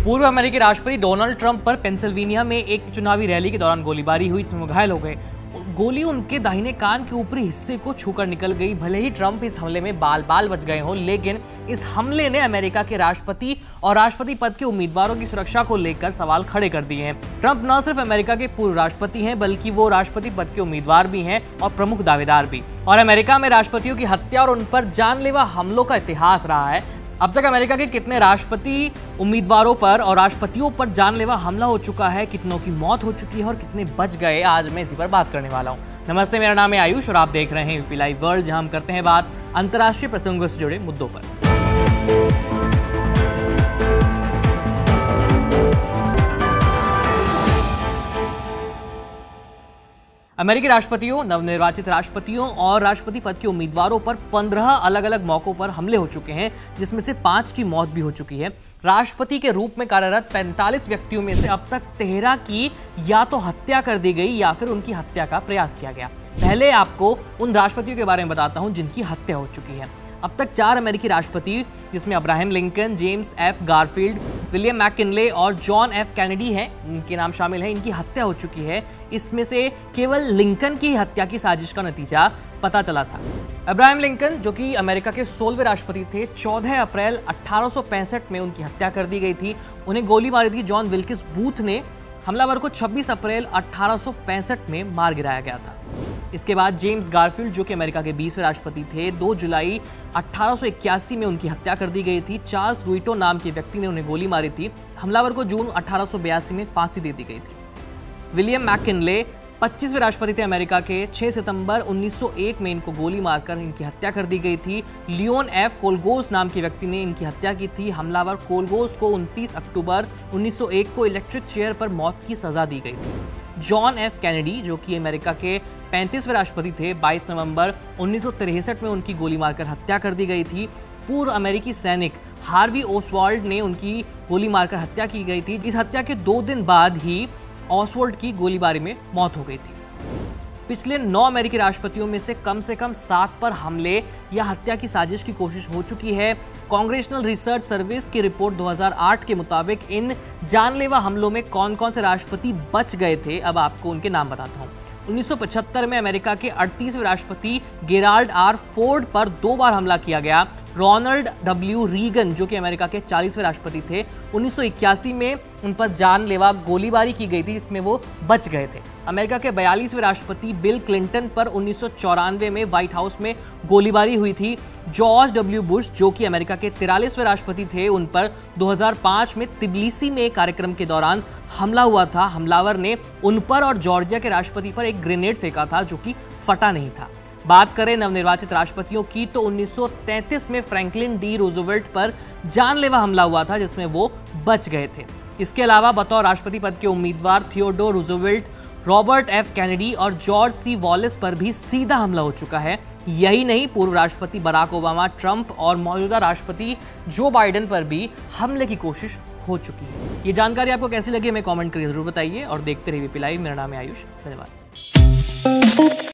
पूर्व अमेरिकी राष्ट्रपति डोनाल्ड ट्रंप पर पेंसिल्वेनिया में एक चुनावी रैली के दौरान गोलीबारी हुई, जिसमें घायल हो गए। गोली उनके दाहिने कान के ऊपरी हिस्से को छूकर निकल गई। भले ही ट्रंप इस हमले में बाल बाल बच गए हों, लेकिन इस हमले ने अमेरिका के राष्ट्रपति और राष्ट्रपति पद के उम्मीदवारों की सुरक्षा को लेकर सवाल खड़े कर दिए हैं। ट्रंप न सिर्फ अमेरिका के पूर्व राष्ट्रपति हैं, बल्कि वो राष्ट्रपति पद के उम्मीदवार भी हैं और प्रमुख दावेदार भी। और अमेरिका में राष्ट्रपतियों की हत्या और उन पर जानलेवा हमलों का इतिहास रहा है। अब तक अमेरिका के कितने राष्ट्रपति उम्मीदवारों पर और राष्ट्रपतियों पर जानलेवा हमला हो चुका है, कितनों की मौत हो चुकी है और कितने बच गए, आज मैं इसी पर बात करने वाला हूं। नमस्ते, मेरा नाम है आयुष और आप देख रहे हैं यूपी लाइव वर्ल्ड, जहां हम करते हैं बात अंतर्राष्ट्रीय प्रसंगों से जुड़े मुद्दों पर। अमेरिकी राष्ट्रपतियों, नवनिर्वाचित राष्ट्रपतियों और राष्ट्रपति पद के उम्मीदवारों पर 15 अलग अलग मौकों पर हमले हो चुके हैं, जिसमें से 5 की मौत भी हो चुकी है। राष्ट्रपति के रूप में कार्यरत 45 व्यक्तियों में से अब तक 13 की या तो हत्या कर दी गई या फिर उनकी हत्या का प्रयास किया गया। पहले आपको उन राष्ट्रपतियों के बारे में बताता हूं जिनकी हत्या हो चुकी है। अब तक 4 अमेरिकी राष्ट्रपति, जिसमें Abraham Lincoln, James F Garfield, William McKinley और जॉन एफ कैनेडी हैं, इनके नाम शामिल हैं, इनकी हत्या हो चुकी है। इसमें से केवल लिंकन की हत्या की साजिश का नतीजा पता चला था। अब्राहम लिंकन, जो कि अमेरिका के 16वें राष्ट्रपति थे, 14 अप्रैल 1865 में उनकी हत्या कर दी गई थी। उन्हें गोली मारी थी जॉन विल्किस बूथ ने। हमलावर को 26 अप्रैल 1865 में मार गिराया गया था। इसके बाद जेम्स गारफील्ड, जो कि अमेरिका के 20वें राष्ट्रपति थे, 2 जुलाई 1881 में उनकी हत्या कर दी गई थी। चार्ल्स रुइटो नाम के व्यक्ति ने उन्हें गोली मारी थी। हमलावर को जून 1882 में फांसी दे दी गई थी। विलियम मैकिनले 25वें राष्ट्रपति थे अमेरिका के। 6 सितंबर 1901 में इनको गोली मारकर इनकी हत्या कर दी गई थी। लियोन एफ कोलगोस नाम के व्यक्ति ने इनकी हत्या की थी। हमलावर कोलगोस को 29 अक्टूबर 1901 को इलेक्ट्रिक चेयर पर मौत की सजा दी गई थी। जॉन एफ कैनेडी, जो कि अमेरिका के 35वें राष्ट्रपति थे, 22 नवंबर 1963 में उनकी गोली मारकर हत्या कर दी गई थी। पूर्व अमेरिकी सैनिक हार्वी ओसवाल्ड ने उनकी गोली मारकर हत्या की गई थी। इस हत्या के 2 दिन बाद ही ऑसवाल्ड की गोलीबारी में मौत हो गई थी। पिछले 9 अमेरिकी राष्ट्रपतियों में से कम 7 पर हमले या हत्या की साजिश की कोशिश हो चुकी है। कांग्रेशनल रिसर्च सर्विस की रिपोर्ट 2008 के मुताबिक इन जानलेवा हमलों में कौन कौन से राष्ट्रपति बच गए थे, अब आपको उनके नाम बताता हूं। 1975 में अमेरिका के 38वें राष्ट्रपति गेराल्ड आर फोर्ड पर 2 बार हमला किया गया। रोनाल्ड डब्ल्यू रीगन, जो कि अमेरिका के 40वें राष्ट्रपति थे, 1981 में उन पर जानलेवा गोलीबारी की गई थी, जिसमें वो बच गए थे। अमेरिका के 42वें राष्ट्रपति बिल क्लिंटन पर 1994 में व्हाइट हाउस में गोलीबारी हुई थी। जॉर्ज डब्ल्यू बुश, जो कि अमेरिका के 43वें राष्ट्रपति थे, उन पर 2005 में तिब्लिसी में कार्यक्रम के दौरान हमला हुआ था। हमलावर ने उन पर और जॉर्जिया के राष्ट्रपति पर एक ग्रेनेड फेंका था, जो कि फटा नहीं था। बात करें नवनिर्वाचित राष्ट्रपतियों की, तो 1933 में फ्रैंकलिन डी रूजवेल्ट पर जानलेवा हमला हुआ था, जिसमें वो बच गए थे। इसके अलावा बतौर राष्ट्रपति पद के उम्मीदवार Theodore Roosevelt, Robert F Kennedy और जॉर्ज सी वॉलेस पर भी सीधा हमला हो चुका है। यही नहीं, पूर्व राष्ट्रपति बराक ओबामा, ट्रंप और मौजूदा राष्ट्रपति जो बाइडेन पर भी हमले की कोशिश हो चुकी है। ये जानकारी आपको कैसी लगी, हमें कमेंट करके जरूर बताइए और देखते रहिए यूपी लाइव। मेरा नाम है आयुष, धन्यवाद।